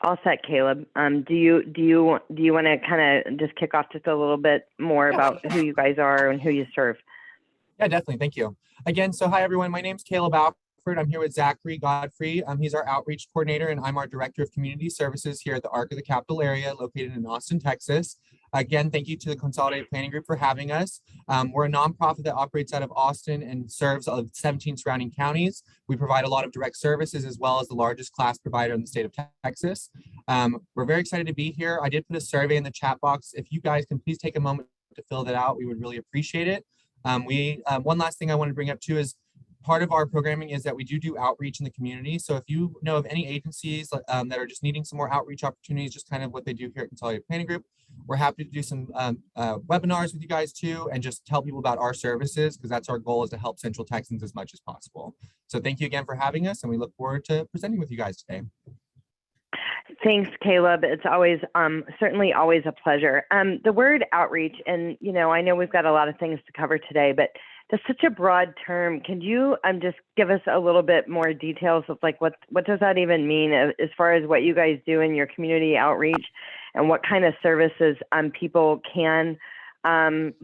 All set, Caleb. Do you want to kind of just kick off just a little bit more about who you guys are and who you serve? Yeah, definitely. Thank you. Again, so hi, everyone. My name's Caleb Alford. I'm here with Zachary Godfrey. He's our outreach coordinator, and I'm our director of community services here at the ARC of the Capital area located in Austin, Texas. Again, thank you to the Consolidated Planning Group for having us. We're a nonprofit that operates out of Austin and serves 17 surrounding counties. We provide a lot of direct services as well as the largest class provider in the state of Texas. We're very excited to be here. I did put a survey in the chat box. If you guys can please take a moment to fill that out, we would really appreciate it. One last thing I want to bring up too is part of our programming is that we do outreach in the community. So if you know of any agencies that are just needing some more outreach opportunities, just kind of what they do here at Consolidated Planning Group, we're happy to do some webinars with you guys too, and just tell people about our services, because that's our goal, is to help Central Texans as much as possible. So thank you again for having us, and we look forward to presenting with you guys today. Thanks, Caleb. It's always certainly always a pleasure. The word outreach, and I know we've got a lot of things to cover today, but that's such a broad term. Can you just give us a little bit more details of like what does that even mean as far as what you guys do in your community outreach, and what kind of services people can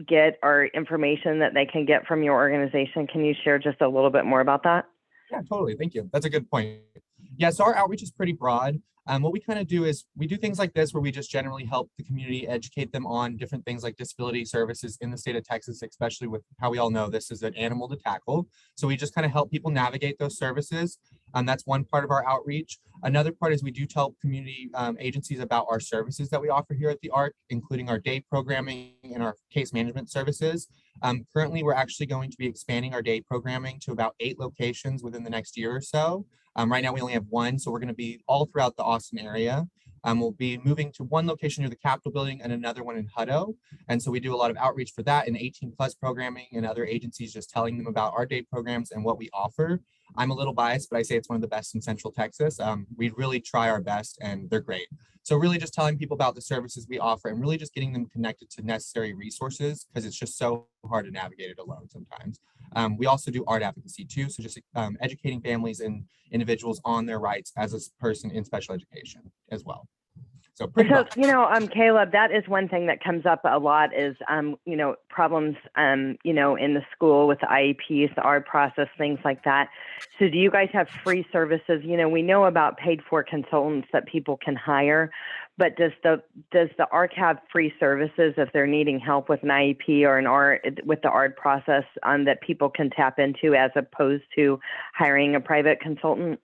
get, or information that they can get from your organization? Can you share just a little bit more about that? Yeah, totally. Thank you. That's a good point. Yeah, so our outreach is pretty broad. What we kind of do is we do things like this where we just generally help the community, educate them on different things like disability services in the state of Texas, especially with how we all know this is an animal to tackle. So we just kind of help people navigate those services. That's one part of our outreach. Another part is we do tell community agencies about our services that we offer here at the ARC, including our day programming and our case management services. Currently, we're actually going to be expanding our day programming to about 8 locations within the next year or so. Right now, we only have 1, so we're going to be all throughout the Austin area. We'll be moving to 1 location near the Capitol building and another one in Hutto. And so we do a lot of outreach for that, and 18+ programming and other agencies, just telling them about our day programs and what we offer. I'm a little biased, but I say it's one of the best in Central Texas. We really try our best, and they're great. So really just telling people about the services we offer, and really just getting them connected to necessary resources, because it's just so hard to navigate it alone sometimes. We also do art advocacy too. So just educating families and individuals on their rights as a person in special education as well. So Caleb, that is one thing that comes up a lot is, problems, in the school with the IEPs, the art process, things like that. So do you guys have free services? We know about paid for consultants that people can hire, but does the ARC have free services if they're needing help with an IEP or an art with the art process that people can tap into, as opposed to hiring a private consultant?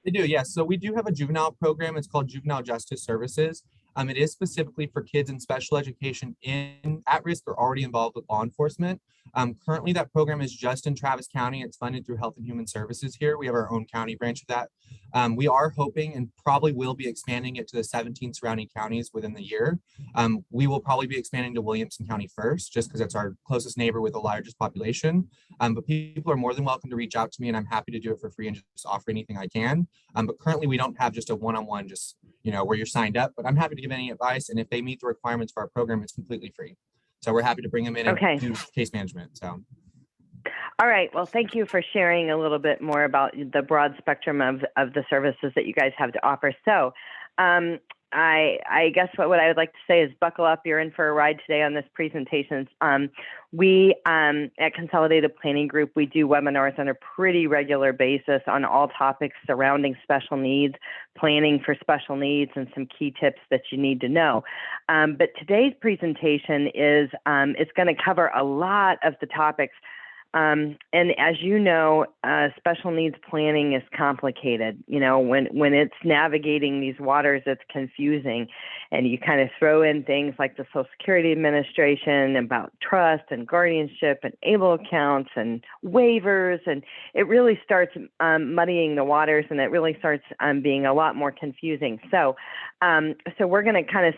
They do, yes. So we do have a juvenile program. It's called Juvenile Justice Services. It is specifically for kids in special education at risk or already involved with law enforcement. Currently, that program is just in Travis County. It's funded through Health and Human Services here. We have our own county branch of that. We are hoping, and probably will be, expanding it to the 17 surrounding counties within the year. We will probably be expanding to Williamson County first, just because it's our closest neighbor with the largest population. But people are more than welcome to reach out to me, and I'm happy to do it for free and just offer anything I can. But currently, we don't have just a one-on-one, just where you're signed up. But I'm happy to give any advice, and if they meet the requirements for our program, it's completely free. So we're happy to bring them in and do case management. So. All right. Well, thank you for sharing a little bit more about the broad spectrum of the services that you guys have to offer. So I guess what I would like to say is buckle up. You're in for a ride today on this presentation. We at Consolidated Planning Group, we do webinars on a pretty regular basis on all topics surrounding special needs, planning for special needs, and some key tips that you need to know. But today's presentation is it's going to cover a lot of the topics. And as you know, special needs planning is complicated. When it's navigating these waters, it's confusing. And you kind of throw in things like the Social Security Administration about trust and guardianship and ABLE accounts and waivers. And it really starts muddying the waters, and it really starts being a lot more confusing. So we're going to kind of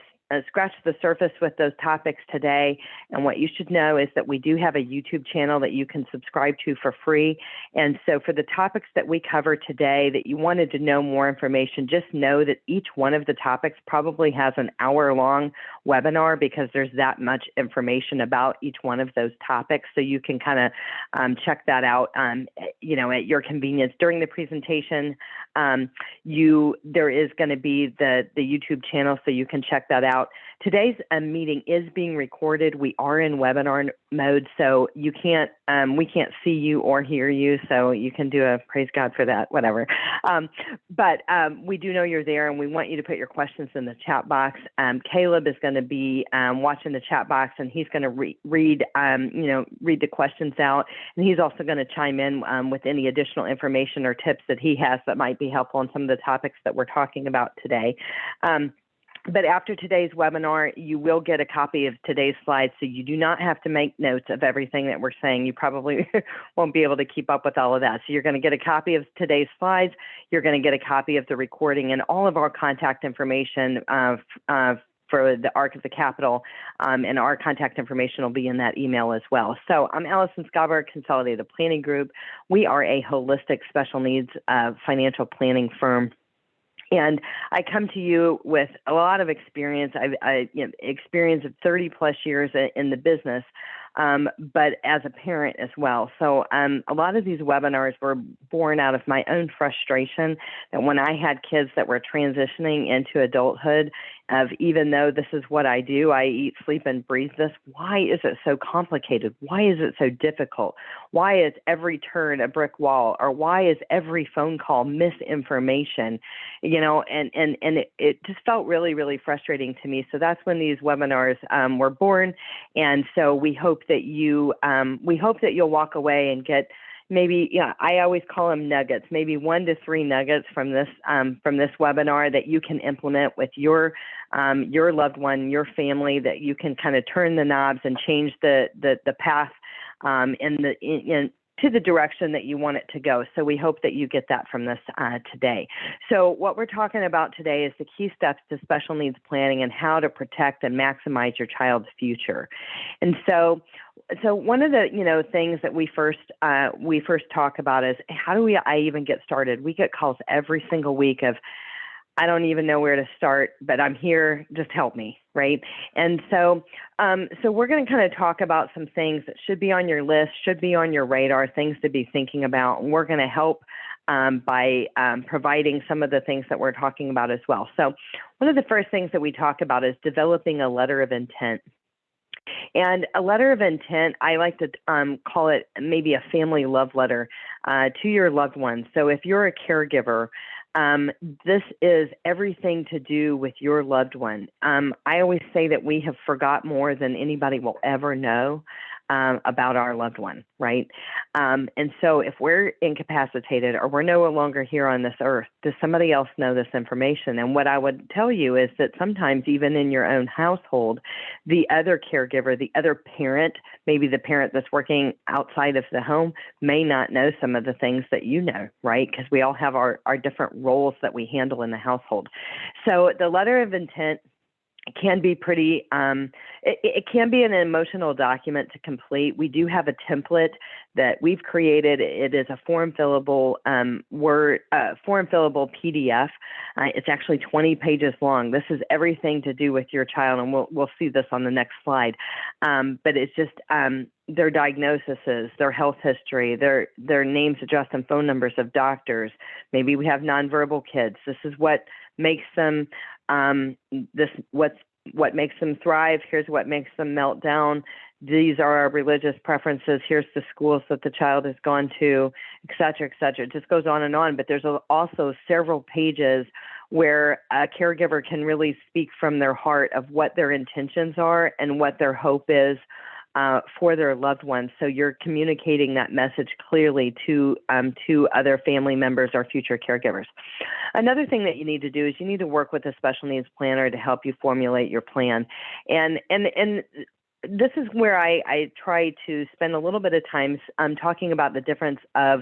scratched the surface with those topics today. And what you should know is that we do have a YouTube channel that you can subscribe to for free. And so for the topics that we cover today that you wanted to know more information, just know that each one of the topics probably has an hour-long webinar because there's that much information about each one of those topics. So you can kind of check that out, you know, at your convenience. During the presentation, there is going to be the YouTube channel, so you can check that out. Today's meeting is being recorded. We are in webinar mode, so you can't, we can't see you or hear you, so you can do a praise God for that, whatever. But we do know you're there, and we want you to put your questions in the chat box. Caleb is going to be watching the chat box, and he's going to read the questions out, and he's also going to chime in with any additional information or tips that he has that might be helpful on some of the topics that we're talking about today. But after today's webinar, you will get a copy of today's slides, so you do not have to make notes of everything that we're saying. You probably won't be able to keep up with all of that. So you're going to get a copy of today's slides, you're going to get a copy of the recording, and all of our contact information for the Arc of the Capitol, and our contact information will be in that email as well. So I'm Allison Schaberg, Consolidated Planning Group. We are a holistic special needs financial planning firm. And I come to you with a lot of experience. I've experience of 30 plus years in the business, but as a parent as well. So a lot of these webinars were born out of my own frustration that when I had kids that were transitioning into adulthood, of even though this is what I do, I eat, sleep, and breathe this, why is it so complicated? Why is it so difficult? Why is every turn a brick wall? Or why is every phone call misinformation? You know, and it just felt really, really frustrating to me. So that's when these webinars were born. And so we hope that you'll walk away and get maybe, I always call them nuggets, maybe 1 to 3 nuggets from this webinar that you can implement with your loved one, your family, that you can kind of turn the knobs and change the path to the direction that you want it to go. So we hope that you get that from this today. So what we're talking about today is the key steps to special needs planning and how to protect and maximize your child's future. And so one of the things that we first talk about is how do I even get started? We get calls every single week of, I don't even know where to start, but I'm here, just help me, right? And so we're going to kind of talk about some things that should be on your list, should be on your radar, things to be thinking about. And we're going to help by providing some of the things that we're talking about as well. So one of the first things that we talk about is developing a letter of intent. And a letter of intent, I like to call it maybe a family love letter to your loved ones. So if you're a caregiver, this is everything to do with your loved one. I always say that we have forgot more than anybody will ever know about our loved one, right? And so if we're incapacitated or we're no longer here on this earth, does somebody else know this information? And what I would tell you is that sometimes even in your own household, the other caregiver, the other parent, maybe the parent that's working outside of the home, may not know some of the things that you know, right? Because we all have our different roles that we handle in the household. So the letter of intent can be pretty, it can be an emotional document to complete. We do have a template that we've created. It is a form fillable PDF. It's actually 20 pages long. This is everything to do with your child, and we'll see this on the next slide. But it's just their diagnoses, their health history, their names, address, and phone numbers of doctors. Maybe we have nonverbal kids. This is what makes them what makes them thrive. Here's what makes them melt down. These are our religious preferences. Here's the schools that the child has gone to, et cetera, et cetera. It just goes on and on. But there's also several pages where a caregiver can really speak from their heart of what their intentions are and what their hope is for their loved ones. So you're communicating that message clearly to other family members or future caregivers. Another thing that you need to do is you need to work with a special needs planner to help you formulate your plan. And this is where I try to spend a little bit of time talking about the difference of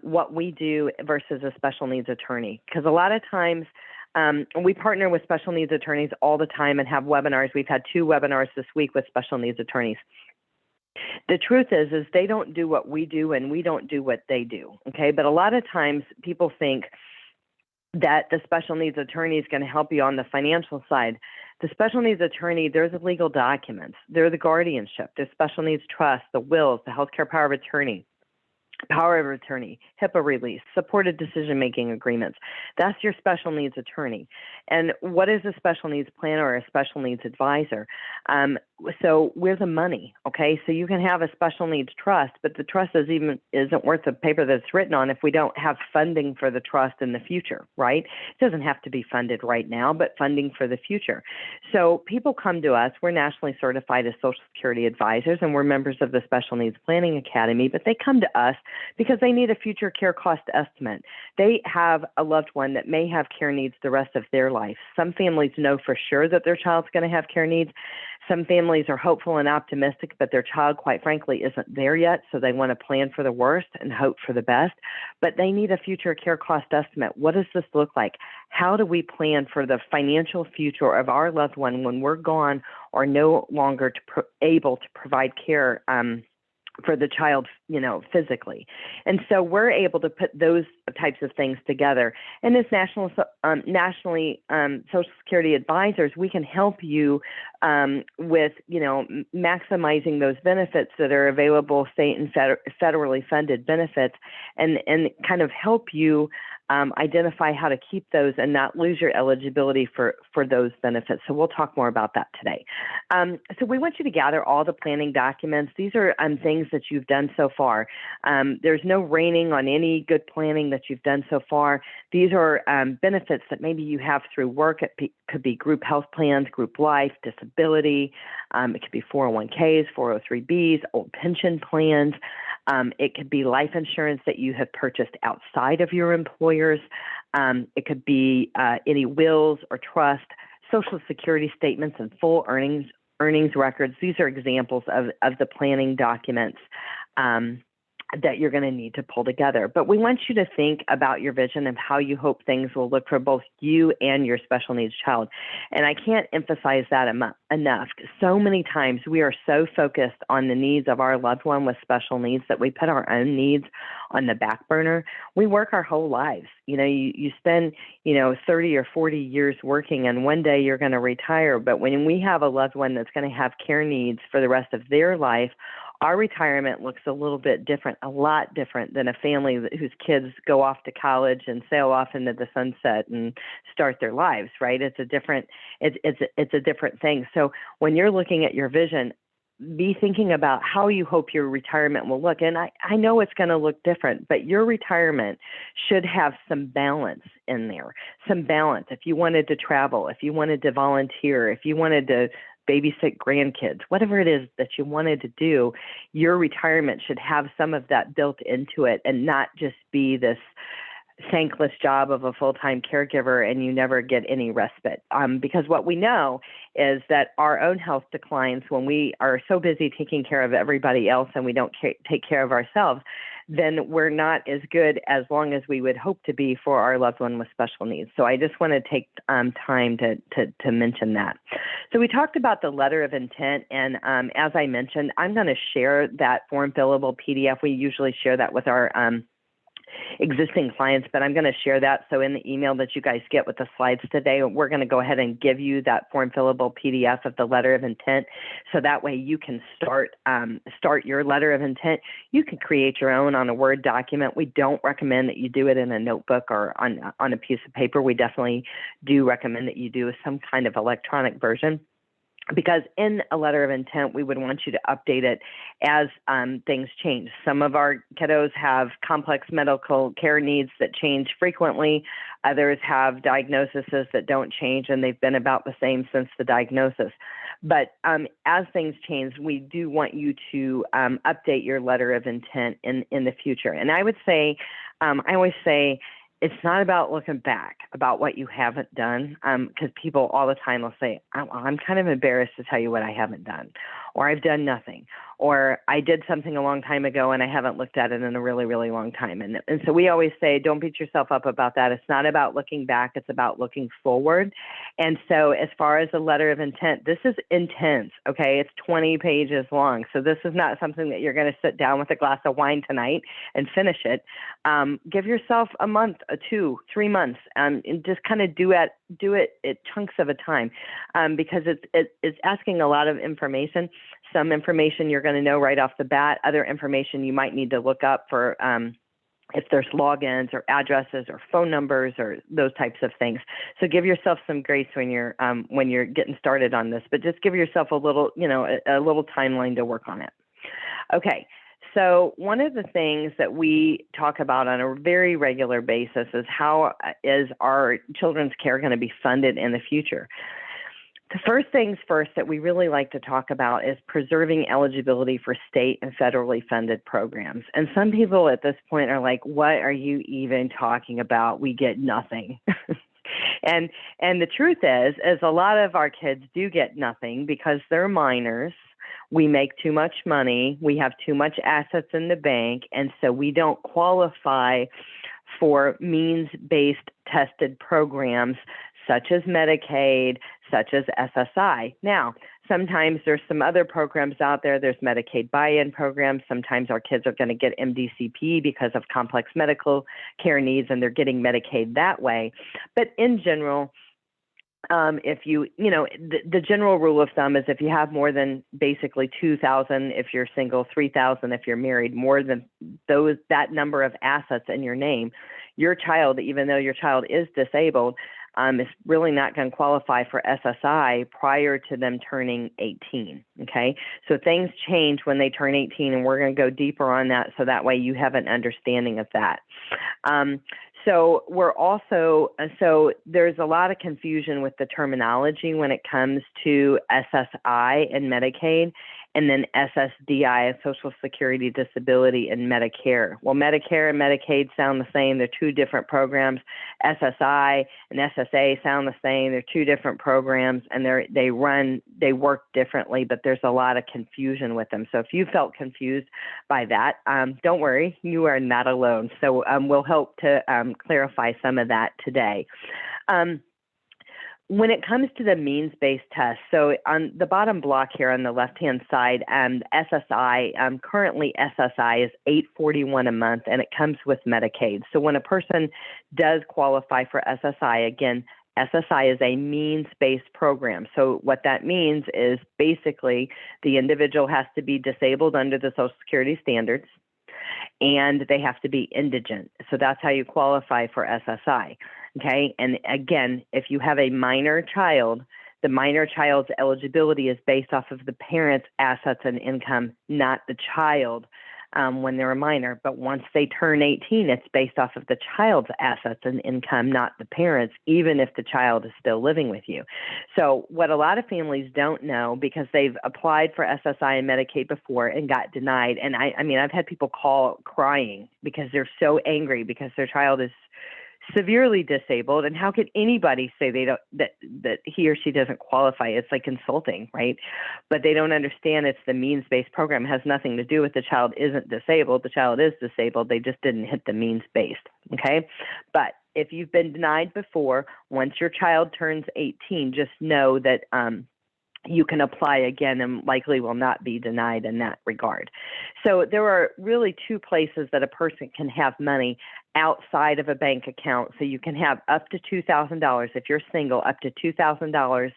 what we do versus a special needs attorney. Because a lot of times We partner with special needs attorneys all the time and have webinars. We've had 2 webinars this week with special needs attorneys. The truth is they don't do what we do and we don't do what they do, okay? But a lot of times people think that the special needs attorney is going to help you on the financial side. The special needs attorney, there's the legal documents, there's the guardianship, there's special needs trust, the wills, the healthcare power of attorney, HIPAA release, supported decision-making agreements. That's your special needs attorney. And what is a special needs planner or a special needs advisor? So we're the money, okay? So you can have a special needs trust, but the trust isn't worth the paper that it's written on if we don't have funding for the trust in the future, right? It doesn't have to be funded right now, but funding for the future. So people come to us. We're nationally certified as Social Security advisors, and we're members of the Special Needs Planning Academy, but they come to us because they need a future care cost estimate. They have a loved one that may have care needs the rest of their life. Some families know for sure that their child's going to have care needs. Some families are hopeful and optimistic, but their child, quite frankly, isn't there yet, so they want to plan for the worst and hope for the best. But they need a future care cost estimate. What does this look like? How do we plan for the financial future of our loved one when we're gone or no longer able to provide care for the child, physically? And so we're able to put those types of things together. And as nationally Social Security advisors, we can help you with, maximizing those benefits that are available, state and federally funded benefits, and kind of help you identify how to keep those and not lose your eligibility for those benefits. So we'll talk more about that today. So we want you to gather all the planning documents. These are things that you've done so far. There's no reining on any good planning that you've done so far. These are benefits that maybe you have through work. It could be group health plans, group life, disability. It could be 401ks, 403bs, old pension plans. It could be life insurance that you have purchased outside of your employers. It could be any wills or trust, Social Security statements, and full earnings records. These are examples of the planning documents that you're going to need to pull together. But we want you to think about your vision of how you hope things will look for both you and your special needs child. And I can't emphasize that enough. So many times we are so focused on the needs of our loved one with special needs that we put our own needs on the back burner. We work our whole lives. You spend, 30 or 40 years working, and one day you're going to retire. But when we have a loved one that's going to have care needs for the rest of their life, our retirement looks a little bit different, a lot different than a family whose kids go off to college and sail off into the sunset and start their lives, right? It's a different thing. So when you're looking at your vision, be thinking about how you hope your retirement will look. And I know it's going to look different, but your retirement should have some balance in there, some balance. If you wanted to travel, if you wanted to volunteer, if you wanted to babysit grandkids, whatever it is that you wanted to do, your retirement should have some of that built into it and not just be this thankless job of a full-time caregiver and you never get any respite. Because what we know is that our own health declines when we are so busy taking care of everybody else and we don't take care of ourselves. Then we're not as good as long as we would hope to be for our loved one with special needs. So I just want to take time to mention that. So we talked about the letter of intent, and as I mentioned, I'm going to share that form fillable PDF. We usually share that with our existing clients, but I'm going to share that. So in the email that you guys get with the slides today, we're going to go ahead and give you that form fillable PDF of the letter of intent. So that way you can start your letter of intent. You can create your own on a Word document. We don't recommend that you do it in a notebook or on a piece of paper. We definitely do recommend that you do some kind of electronic version, because in a letter of intent, we would want you to update it as things change. Some of our kiddos have complex medical care needs that change frequently. Others have diagnoses that don't change, and they've been about the same since the diagnosis. But as things change, we do want you to update your letter of intent in the future. And I would say, I always say, it's not about looking back about what you haven't done, because people all the time will say, I'm kind of embarrassed to tell you what I haven't done, or I've done nothing, or I did something a long time ago and I haven't looked at it in a really, really long time. And so we always say, don't beat yourself up about that. It's not about looking back, it's about looking forward. And so as far as the letter of intent, this is intense, okay? It's 20 pages long. So this is not something that you're going to sit down with a glass of wine tonight and finish it. Give yourself a month, 2, 3 months, and just kind of do it at chunks of a time, because it's asking a lot of information. Some information you're going to know right off the bat. Other information you might need to look up for if there's logins or addresses or phone numbers or those types of things. So give yourself some grace when you're getting started on this, but just give yourself a little, a little timeline to work on it. Okay. So one of the things that we talk about on a very regular basis is how is our children's care going to be funded in the future? The first things first that we really like to talk about is preserving eligibility for state and federally funded programs. And some people at this point are like, what are you even talking about? We get nothing. And the truth is a lot of our kids do get nothing because they're minors. We make too much money. We have too much assets in the bank. And so we don't qualify for means-based tested programs such as Medicaid, such as SSI. Now, sometimes there's some other programs out there. There's Medicaid buy-in programs. Sometimes our kids are going to get MDCP because of complex medical care needs, and they're getting Medicaid that way. But in general, if the general rule of thumb is if you have more than basically 2,000 if you're single, 3,000 if you're married, more than that number of assets in your name, your child, even though your child is disabled, is really not going to qualify for SSI prior to them turning 18, okay? So things change when they turn 18, and we're going to go deeper on that so that way you have an understanding of that. So there's a lot of confusion with the terminology when it comes to SSI and Medicaid, and then SSDI, Social Security Disability, and Medicare. Well, Medicare and Medicaid sound the same. They're two different programs. SSI and SSA sound the same. They're two different programs, and they work differently, but there's a lot of confusion with them. So if you felt confused by that, don't worry, you are not alone. So we'll help to clarify some of that today. When it comes to the means-based test, so on the bottom block here on the left-hand side, SSI, currently SSI is $841 a month, and it comes with Medicaid. So when a person does qualify for SSI, again, SSI is a means-based program. So what that means is basically the individual has to be disabled under the Social Security standards, and they have to be indigent. So that's how you qualify for SSI. Okay. And again, if you have a minor child, the minor child's eligibility is based off of the parent's assets and income, not the child when they're a minor. But once they turn 18, it's based off of the child's assets and income, not the parents, even if the child is still living with you. So what a lot of families don't know, because they've applied for SSI and Medicaid before and got denied. And I mean, I've had people call crying because they're so angry because their child is severely disabled, and how could anybody say they don't that he or she doesn't qualify? It's like insulting, right? But they don't understand it's the means-based program. It has nothing to do with the child isn't disabled. The child is disabled. They just didn't hit the means-based, okay? But if you've been denied before, once your child turns 18, just know that you can apply again and likely will not be denied in that regard. So there are really two places that a person can have money outside of a bank account. So you can have up to $2,000 if you're single, up to $2,000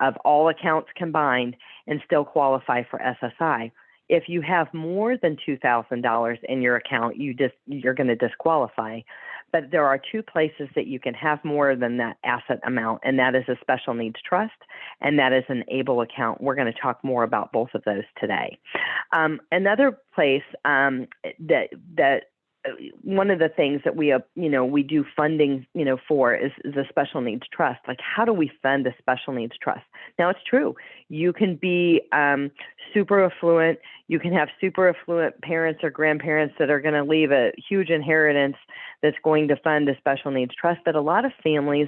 of all accounts combined and still qualify for SSI. If you have more than $2,000 in your account, you're going to disqualify. But there are two places that you can have more than that asset amount, and that is a special needs trust, and that is an ABLE account. We're going to talk more about both of those today. Another place that one of the things that we do funding, for is the special needs trust. Like, how do we fund a special needs trust? Now, it's true. You can be super affluent. You can have super affluent parents or grandparents that are going to leave a huge inheritance that's going to fund a special needs trust. But a lot of families,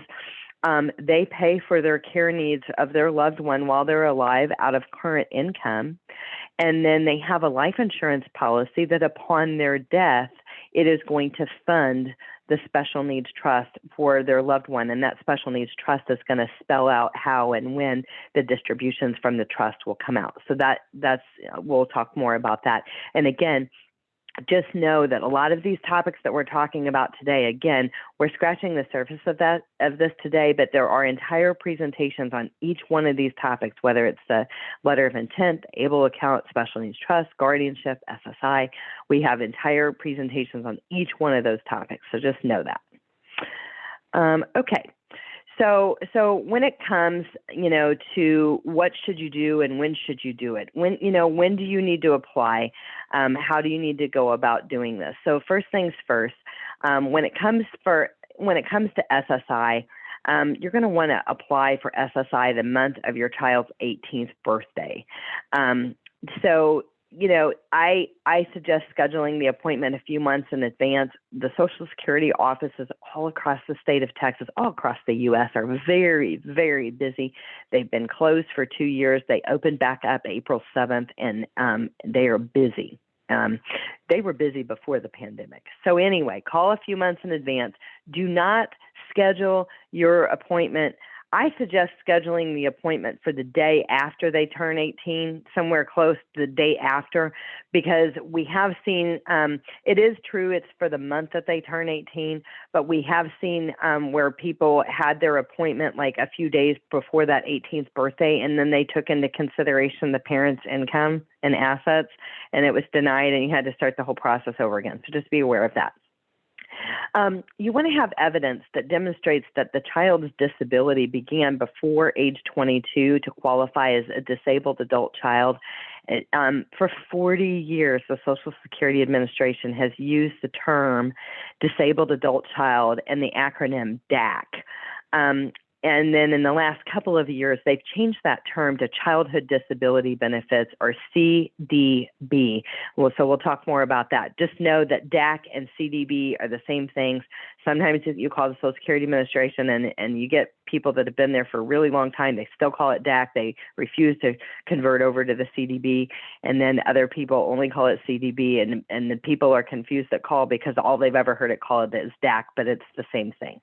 they pay for their care needs of their loved one while they're alive out of current income. And then they have a life insurance policy that upon their death, it is going to fund the special needs trust for their loved one. And that special needs trust is going to spell out how and when the distributions from the trust will come out. So that's we'll talk more about that. And again, just know that a lot of these topics that we're talking about today, again, we're scratching the surface of this today, but there are entire presentations on each one of these topics, whether it's the letter of intent, able account, special needs trust, guardianship, SSI. We have entire presentations on each one of those topics, so just know that. Okay. So when it comes, to what should you do and when should you do it? When do you need to apply? How do you need to go about doing this? So first things first, when it comes to SSI, you're going to want to apply for SSI the month of your child's 18th birthday. I suggest scheduling the appointment a few months in advance. The Social Security offices all across the state of Texas, all across the U.S. are very, very busy. They've been closed for 2 years. They opened back up April 7th, and they are busy. They were busy before the pandemic. So anyway, call a few months in advance. Do not schedule your appointment. I suggest scheduling the appointment for the day after they turn 18, somewhere close to the day after, because we have seen, it is true it's for the month that they turn 18, but we have seen where people had their appointment like a few days before that 18th birthday, and then they took into consideration the parent's income and assets, and it was denied, and you had to start the whole process over again. So just be aware of that. You want to have evidence that demonstrates that the child's disability began before age 22 to qualify as a disabled adult child. For 40 years, the Social Security Administration has used the term disabled adult child and the acronym DAC. And then in the last couple of years, they've changed that term to Childhood Disability Benefits, or CDB. Well, so we'll talk more about that. Just know that DAC and CDB are the same things. Sometimes you call the Social Security Administration and you get people that have been there for a really long time. They still call it DAC. They refuse to convert over to the CDB. And then other people only call it CDB. And the people are confused that call because all they've ever heard it called is DAC, but it's the same thing.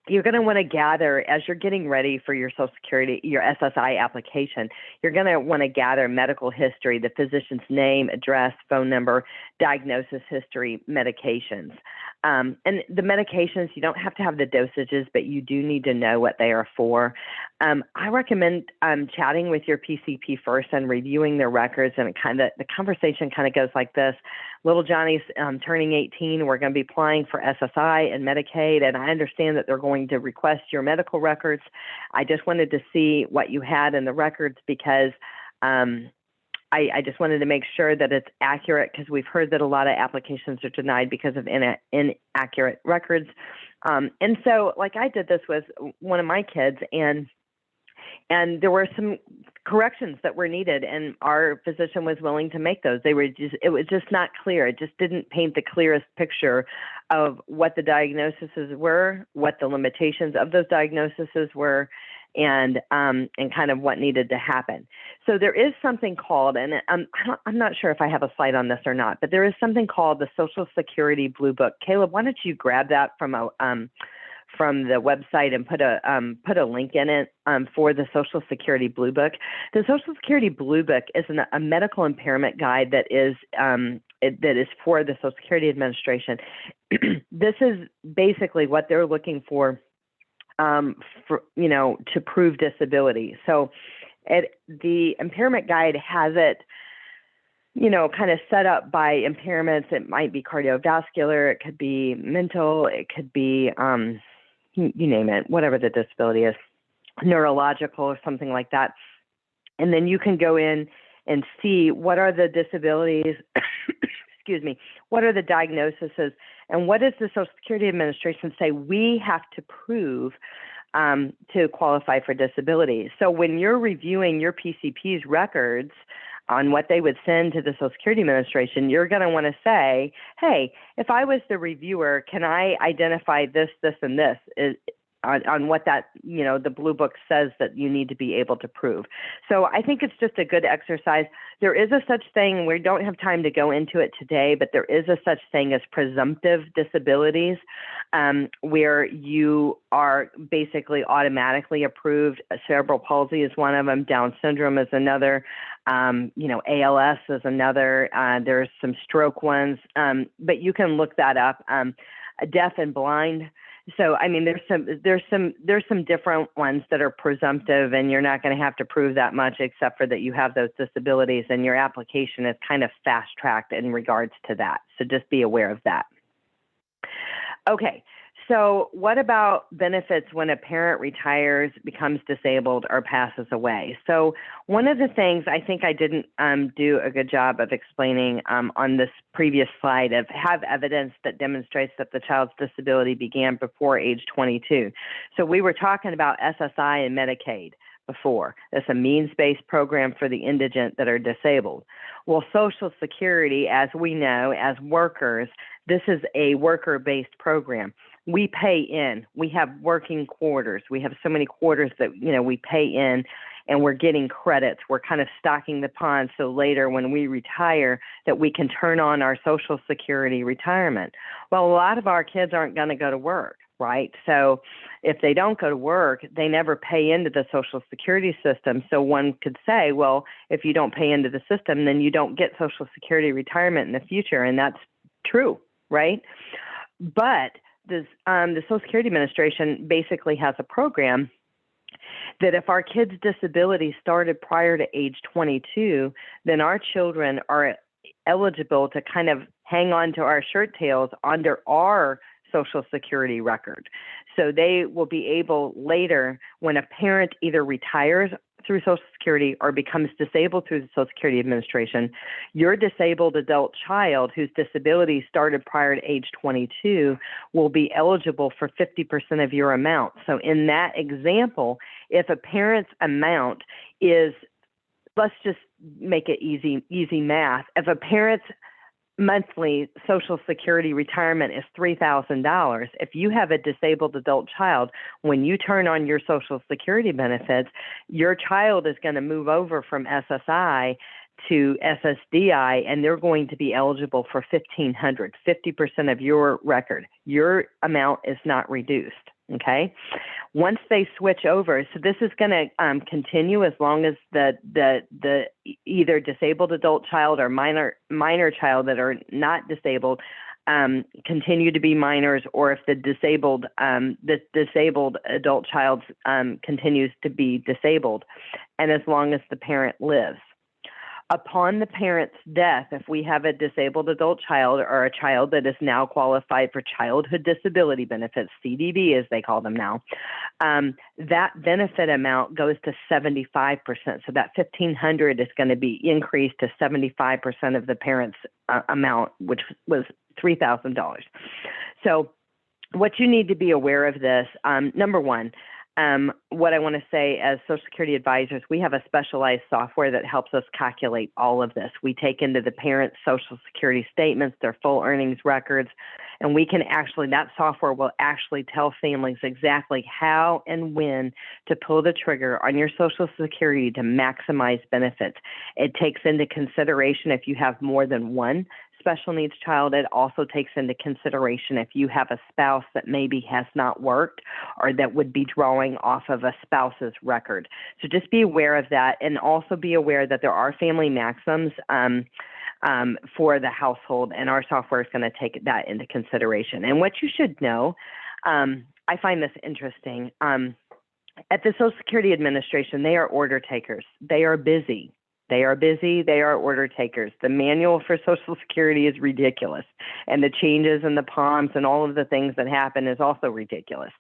You're going to want to gather, as you're getting ready for your Social Security, your SSI application, you're going to want to gather medical history, the physician's name, address, phone number, diagnosis history, medications. And the medications, you don't have to have the dosages, but you do need to know what they are for. I recommend chatting with your PCP first and reviewing their records, and the conversation kind of goes like this. Little Johnny's turning 18. We're going to be applying for SSI and Medicaid, and I understand that they're going to request your medical records. I just wanted to see what you had in the records because I just wanted to make sure that it's accurate, because we've heard that a lot of applications are denied because of inaccurate records. And so, like, I did this with one of my kids, and there were some corrections that were needed, and our physician was willing to make those. It was just not clear. It just didn't paint the clearest picture of what the diagnoses were, what the limitations of those diagnoses were, and kind of what needed to happen. So there is something called, and I'm not sure if I have a slide on this or not, but there is something called the Social Security Blue Book. Caleb, why don't you grab that from the website and put a link in it for the Social Security Blue Book. The Social Security Blue Book is a medical impairment guide that is for the Social Security Administration. This is basically what they're looking for, to prove disability. So the impairment guide has it, kind of set up by impairments. It might be cardiovascular, it could be mental, it could be, you name it, whatever the disability is, neurological or something like that. And then you can go in and see what are the disabilities, excuse me, what are the diagnoses, and what does the Social Security Administration say we have to prove to qualify for disability. So when you're reviewing your PCP's records on what they would send to the Social Security Administration, you're going to want to say, hey, if I was the reviewer, can I identify this, this, and this? on what that, the Blue Book says that you need to be able to prove. So I think it's just a good exercise. There is a such thing, we don't have time to go into it today, but there is a such thing as presumptive disabilities, where you are basically automatically approved. Cerebral palsy is one of them. Down syndrome is another. ALS is another. There's some stroke ones, but you can look that up. Deaf and blind. So, I mean, there's some different ones that are presumptive, and you're not going to have to prove that much, except for that you have those disabilities, and your application is kind of fast-tracked in regards to that. So just be aware of that. Okay. So what about benefits when a parent retires, becomes disabled, or passes away? So one of the things I think I didn't do a good job of explaining on this previous slide of have evidence that demonstrates that the child's disability began before age 22. So we were talking about SSI and Medicaid before. That's a means-based program for the indigent that are disabled. Well, Social Security, as we know, as workers, this is a worker-based program. We pay in. We have working quarters. We have so many quarters that, we pay in, and we're getting credits. We're kind of stocking the pond so later when we retire that we can turn on our Social Security retirement. Well, a lot of our kids aren't going to go to work, right? So if they don't go to work, they never pay into the Social Security system. So one could say, well, if you don't pay into the system, then you don't get Social Security retirement in the future. And that's true, right? But the Social Security Administration basically has a program that if our kids' disability started prior to age 22, then our children are eligible to kind of hang on to our shirt tails under our Social Security record. So they will be able later, when a parent either retires through Social Security or becomes disabled through the Social Security Administration, your disabled adult child whose disability started prior to age 22 will be eligible for 50% of your amount. So in that example, if a parent's amount is, let's just make it easy math. If a parent's monthly Social Security retirement is $3,000. If you have a disabled adult child, when you turn on your Social Security benefits, your child is going to move over from SSI to SSDI, and they're going to be eligible for $1,500, 50% of your record. Your amount is not reduced. Okay. Once they switch over, so this is going to continue as long as the either disabled adult child or minor child that are not disabled continue to be minors, or if the disabled adult child continues to be disabled, and as long as the parent lives. Upon the parent's death, if we have a disabled adult child or a child that is now qualified for childhood disability benefits, CDB as they call them now, that benefit amount goes to 75%. So that $1,500 is going to be increased to 75% of the parent's amount, which was $3,000. So what you need to be aware of this, number one, what I want to say as Social Security advisors, we have a specialized software that helps us calculate all of this. We take into the parents' Social Security statements, their full earnings records, and we can actually, that software will actually tell families exactly how and when to pull the trigger on your Social Security to maximize benefits. It takes into consideration if you have more than one special needs child. It also takes into consideration if you have a spouse that maybe has not worked or that would be drawing off of a spouse's record. So just be aware of that, and also be aware that there are family maxims for the household, and our software is going to take that into consideration. And what you should know, I find this interesting, at the Social Security Administration, they are order takers. They are busy. They are busy. They are order takers. The manual for Social Security is ridiculous. And the changes and the POMs and all of the things that happen is also ridiculous.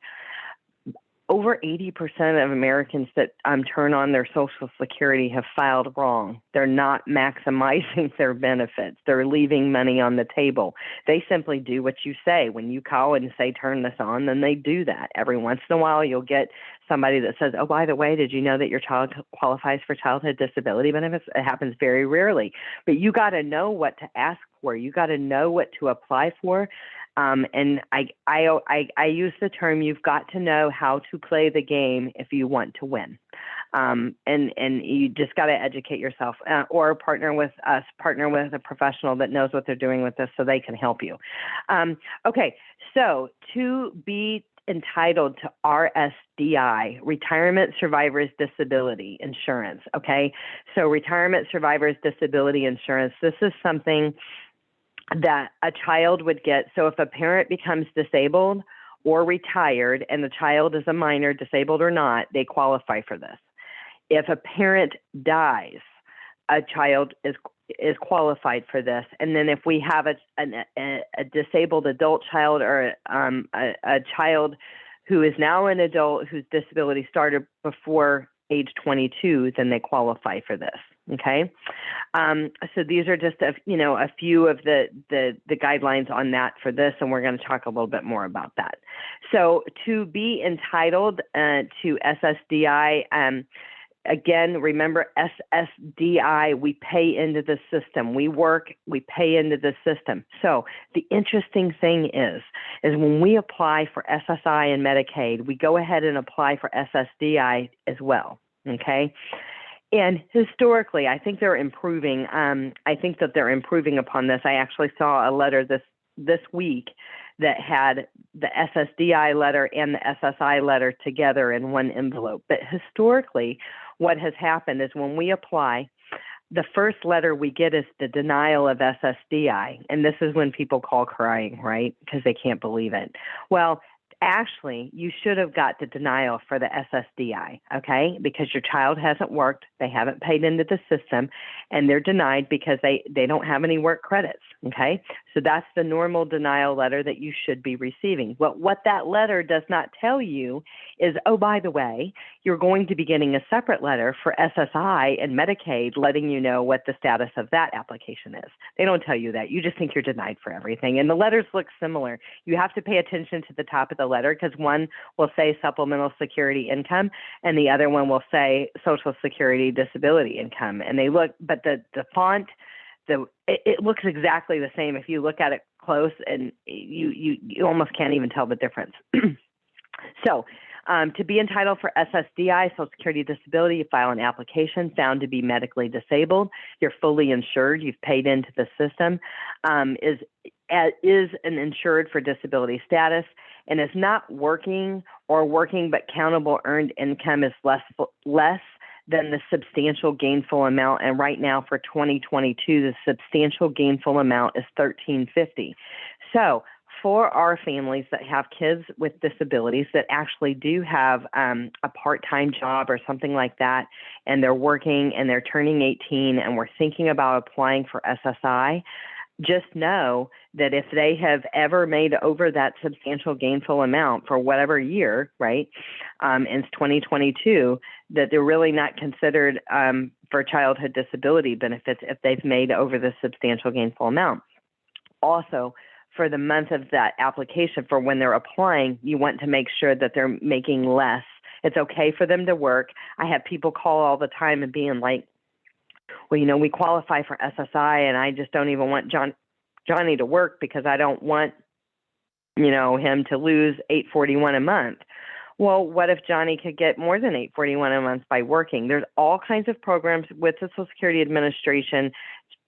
Over 80% of Americans that turn on their Social Security have filed wrong. They're not maximizing their benefits. They're leaving money on the table. They simply do what you say. When you call and say, turn this on, then they do that. Every once in a while, you'll get somebody that says, oh, by the way, did you know that your child qualifies for childhood disability benefits? It happens very rarely. But you got to know what to ask for. You got to know what to apply for. And I use the term, you've got to know how to play the game if you want to win. And you just got to educate yourself, or partner with us, partner with a professional that knows what they're doing with this so they can help you. Okay, so to be entitled to RSDI, Retirement Survivors Disability Insurance, okay? So Retirement Survivors Disability Insurance, this is something that a child would get. So if a parent becomes disabled or retired and the child is a minor, disabled or not, they qualify for this. If a parent dies, a child is qualified for this. And then if we have a disabled adult child, or a child who is now an adult whose disability started before age 22, then they qualify for this. Okay, so these are just a few of the guidelines on that for this, and we're going to talk a little bit more about that. So to be entitled to SSDI, again, remember SSDI, we pay into the system. We work, we pay into the system. So the interesting thing is when we apply for SSI and Medicaid, we go ahead and apply for SSDI as well. Okay. And historically, I think they're improving. I think that they're improving upon this. I actually saw a letter this week that had the SSDI letter and the SSI letter together in one envelope. But historically, what has happened is when we apply, the first letter we get is the denial of SSDI. And this is when people call crying, right? Because they can't believe it. Well, actually, you should have got the denial for the SSDI, okay? Because your child hasn't worked, they haven't paid into the system, and they're denied because they don't have any work credits, okay? So that's the normal denial letter that you should be receiving. But what that letter does not tell you is, oh, by the way, you're going to be getting a separate letter for SSI and Medicaid letting you know what the status of that application is. They don't tell you that. You just think you're denied for everything. And the letters look similar. You have to pay attention to the top of the letter because one will say supplemental security income and the other one will say Social Security disability income. And they look, but the font, it looks exactly the same if you look at it close, and you almost can't even tell the difference. So to be entitled for SSDI, Social Security disability, you file an application found to be medically disabled. You're fully insured. You've paid into the system, is an insured for disability status, and is not working or working but countable earned income is less than the substantial gainful amount. And right now for 2022, the substantial gainful amount is $1,350. So for our families that have kids with disabilities that actually do have a part-time job or something like that, and they're working and they're turning 18 and we're thinking about applying for SSI, just know that if they have ever made over that substantial gainful amount for whatever year, right, in 2022, that they're really not considered for childhood disability benefits if they've made over the substantial gainful amount. Also, for the month of that application, for when they're applying, you want to make sure that they're making less. It's okay for them to work. I have people call all the time and being like, well, we qualify for SSI and I just don't even want Johnny to work because I don't want, him to lose $841 a month. Well, what if Johnny could get more than $841 a month by working? There's all kinds of programs with the Social Security Administration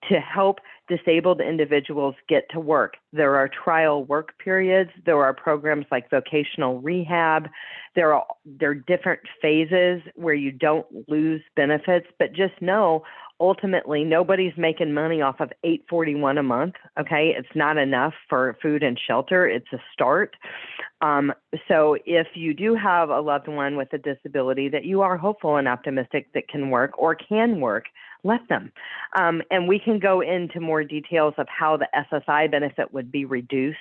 to help disabled individuals get to work. There are trial work periods. There are programs like vocational rehab. There are different phases where you don't lose benefits, but just know ultimately nobody's making money off of $841 a month. Okay. It's not enough for food and shelter. It's a start. So if you do have a loved one with a disability that you are hopeful and optimistic that can work or can work, let them. And we can go into more details of how the SSI benefit would be reduced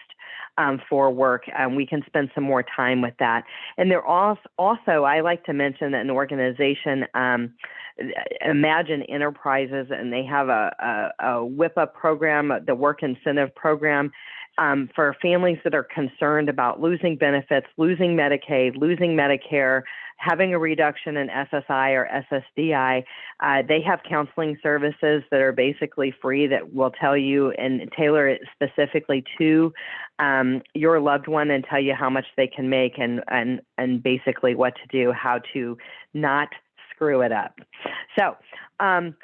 for work. We can spend some more time with that. And there also, I like to mention that an organization, Imagine Enterprises, and they have a WIPA program, the Work Incentive Program. for families that are concerned about losing benefits, losing Medicaid, losing Medicare, having a reduction in SSI or SSDI. They have counseling services that are basically free that will tell you and tailor it specifically to your loved one and tell you how much they can make and basically what to do, how to not screw it up. So, and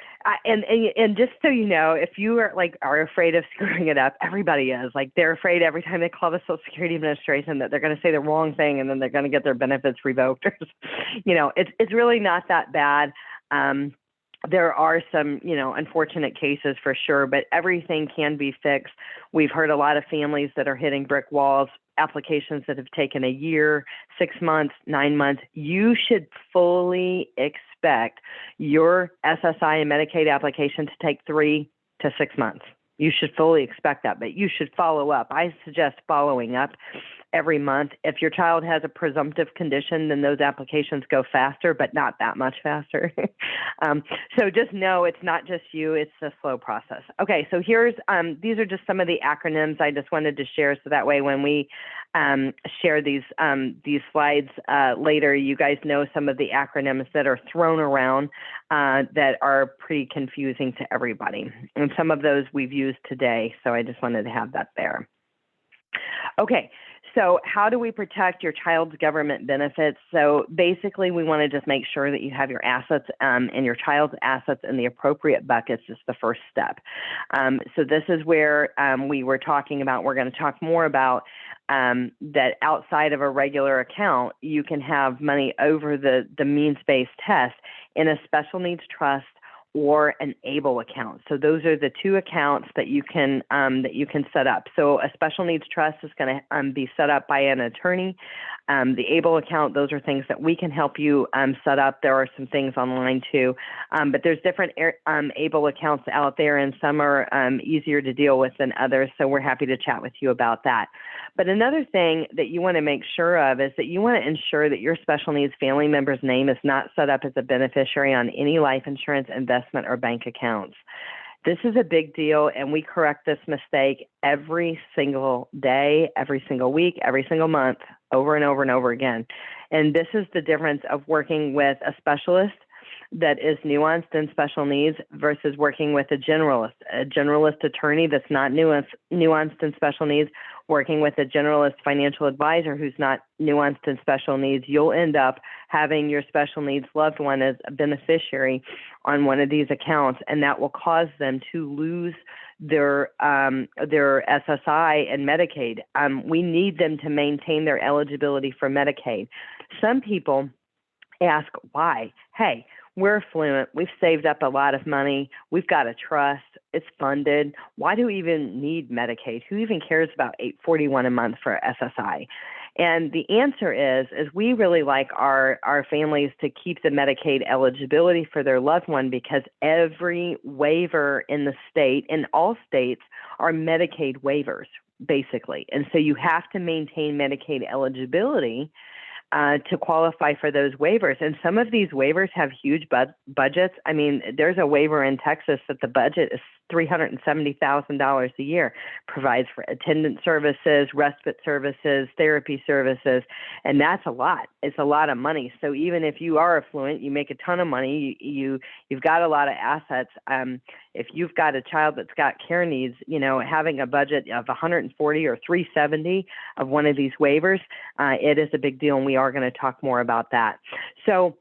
just so you know, if you are afraid of screwing it up, everybody is. Like, they're afraid every time they call the Social Security Administration that they're going to say the wrong thing and then they're going to get their benefits revoked. It's really not that bad. There are some, unfortunate cases for sure, but everything can be fixed. We've heard a lot of families that are hitting brick walls, applications that have taken a year, 6 months, 9 months. You should fully expect your SSI and Medicaid application to take 3 to 6 months. You should fully expect that, but you should follow up. I suggest following up every month. If your child has a presumptive condition, then those applications go faster, but not that much faster. So just know it's not just you, it's a slow process. Okay, so these are just some of the acronyms I just wanted to share, so that way when we share these slides later, you guys know some of the acronyms that are thrown around that are pretty confusing to everybody. And some of those we've used today, so I just wanted to have that there. Okay. So how do we protect your child's government benefits? So basically, we want to just make sure that you have your assets and your child's assets in the appropriate buckets is the first step. So this is where we were talking about, we're going to talk more about that outside of a regular account, you can have money over the means-based test in a special needs trust or an ABLE account. So those are the two accounts that you can set up. So a special needs trust is going to be set up by an attorney. The ABLE account, those are things that we can help you set up. There are some things online too, but there's different ABLE accounts out there, and some are easier to deal with than others. So we're happy to chat with you about that. But another thing that you want to make sure of is that you want to ensure that your special needs family member's name is not set up as a beneficiary on any life insurance, investment, or bank accounts. This is a big deal, and we correct this mistake every single day, every single week, every single month, over and over and over again. And this is the difference of working with a specialist that is nuanced in special needs versus working with a generalist attorney that's not nuanced in special needs, working with a generalist financial advisor who's not nuanced in special needs. You'll end up having your special needs loved one as a beneficiary on one of these accounts, and that will cause them to lose their SSI and Medicaid. We need them to maintain their eligibility for Medicaid. Some people ask why. Hey, we're affluent. We've saved up a lot of money. We've got a trust. It's funded. Why do we even need Medicaid? Who even cares about $841 a month for SSI? And the answer is we really like our families to keep the Medicaid eligibility for their loved one, because every waiver in the state, in all states, are Medicaid waivers, basically. And so you have to maintain Medicaid eligibility to qualify for those waivers. And some of these waivers have huge budgets. I mean, there's a waiver in Texas that the budget is $370,000 a year, provides for attendant services, respite services, therapy services, and that's a lot. It's a lot of money. So even if you are affluent, you make a ton of money, you've got a lot of assets. If you've got a child that's got care needs, having a budget of 140 or 370 of one of these waivers, it is a big deal, and we are going to talk more about that. So